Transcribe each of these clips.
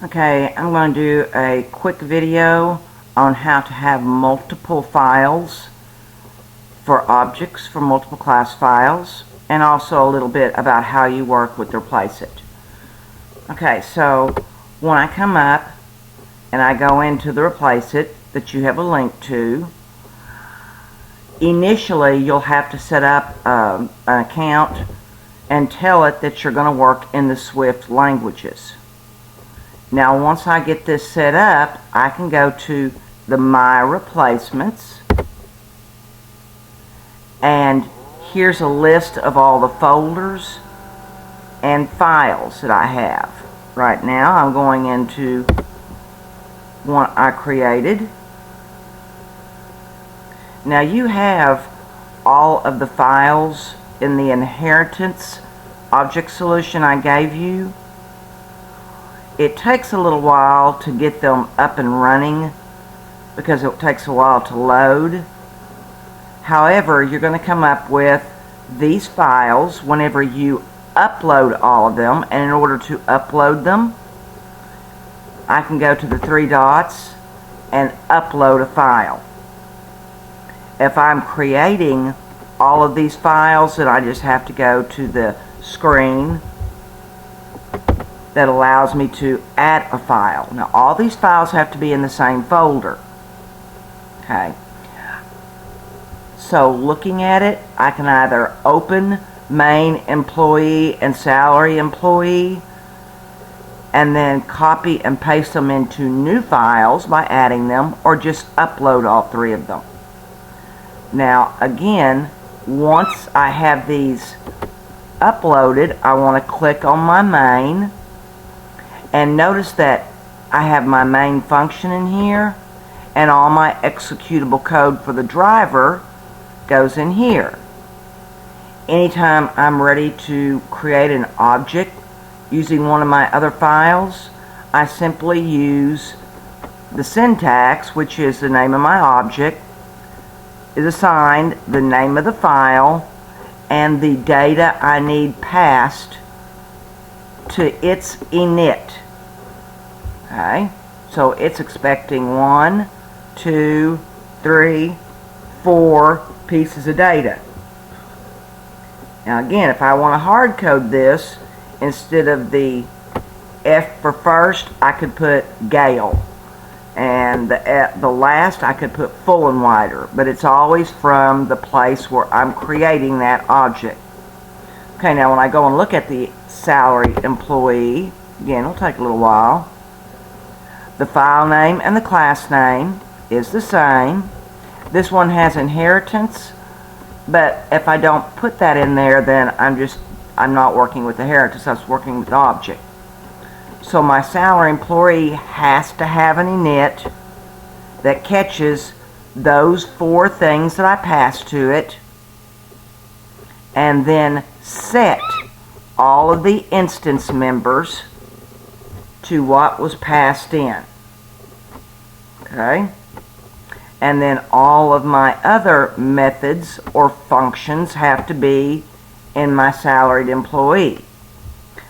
Okay, I'm going to do a quick video on how to have multiple files for objects, for multiple class files, and also a little bit about how you work with Replace It. Okay, so when I come up and I go into the Replace It that you have a link to, initially you'll have to set up an account and tell it that you're going to work in the Swift languages. Now once I get this set up, I can go to the My Replacements, and here's a list of all the folders and files that I have. Right now I'm going into one I created. Now you have all of the files in the inheritance object solution I gave you. It takes a little while to get them up and running because it takes a while to load. However, you're going to come up with these files whenever you upload all of them, and in order to upload them, I can go to the three dots and upload a file. If I'm creating all of these files, then I just have to go to the screen that allows me to add a file. Now all these files have to be in the same folder. Okay. So looking at it, I can either open main employee and salary employee and then copy and paste them into new files by adding them, or just upload all three of them. Now again, once I have these uploaded, I want to click on my main, and notice that I have my main function in here, and all my executable code for the driver goes in here. Anytime I'm ready to create an object using one of my other files, I simply use the syntax, which is the name of my object, is assigned the name of the file and the data I need passed to its init. Okay, so it's expecting 1, 2, 3, 4 pieces of data. Now again, if I want to hard code this, instead of the F for first, I could put Gale, and the last I could put Fullenwider, but it's always from the place where I'm creating that object. Okay, now when I go and look at the salary employee, again, it'll take a little while. The file name and the class name is the same. This one has inheritance, but if I don't put that in there, then I'm not working with the inheritance, I'm working with the object. So my salary employee has to have an init that catches those 4 things that I pass to it, and then set all of the instance members to what was passed in. Okay? And then all of my other methods or functions have to be in my salaried employee.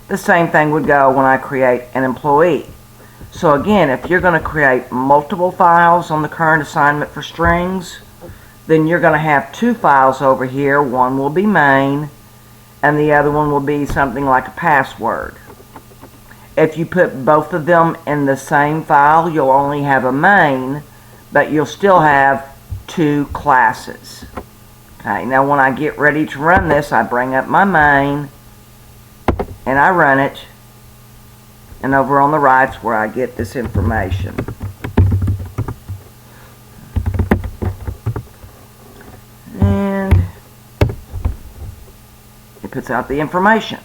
The same thing would go when I create an employee. So again, if you're going to create multiple files on the current assignment for strings, then you're going to have 2 files over here. One will be main, and the other one will be something like a password. If you put both of them in the same file, you'll only have a main, but you'll still have 2 classes. Okay, now when I get ready to run this, I bring up my main and I run it, and over on the right's where I get this information. And it puts out the information.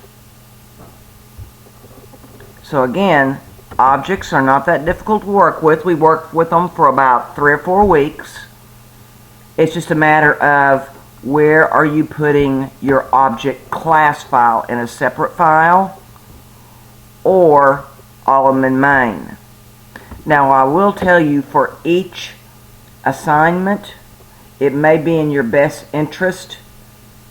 So again, objects are not that difficult to work with. We worked with them for about 3 or 4 weeks. It's just a matter of where are you putting your object class file, in a separate file or all of them in main. Now I will tell you, for each assignment, it may be in your best interest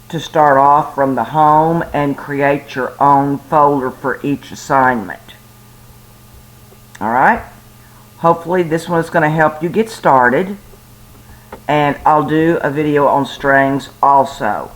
to start off from the home and create your own folder for each assignment. Alright? Hopefully this one is going to help you get started. And I'll do a video on strings also.